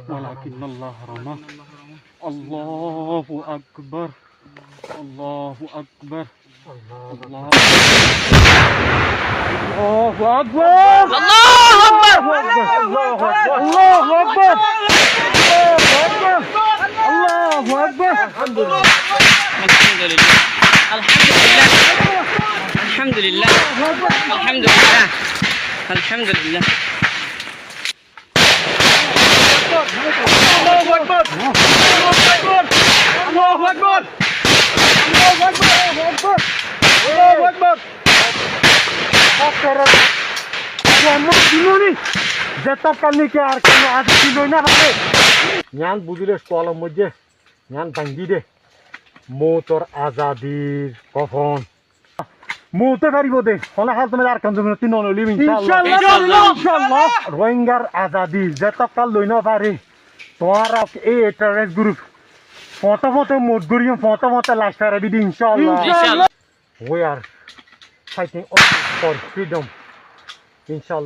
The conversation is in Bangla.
ولكن الله رمى الله أكبر الله أكبر الله أكبر الله أكبر الله أكبر الحمد لله الحمد لله الحمد لله الحمد لله الله أكبر الله أكبر الله أكبر الله أكبر ഞാൻ বুঝিলে স্থলের মধ্যে ഞാൻ ভাঙ্গি দে মোটর আজাদির কখন মুতে পারিব দে হলে হাল তুমি আর কাম তুমি তিন নলি ইনশাআল্লাহ রোহিঙ্গার আজাদি যতকাল লই না পারে তোমার এই টেররিস্ট গ্রুপ ফটো মোট করিও ফটো লাশ করে দিদি ইনশাআল্লাহ we are fighting for freedom inshallah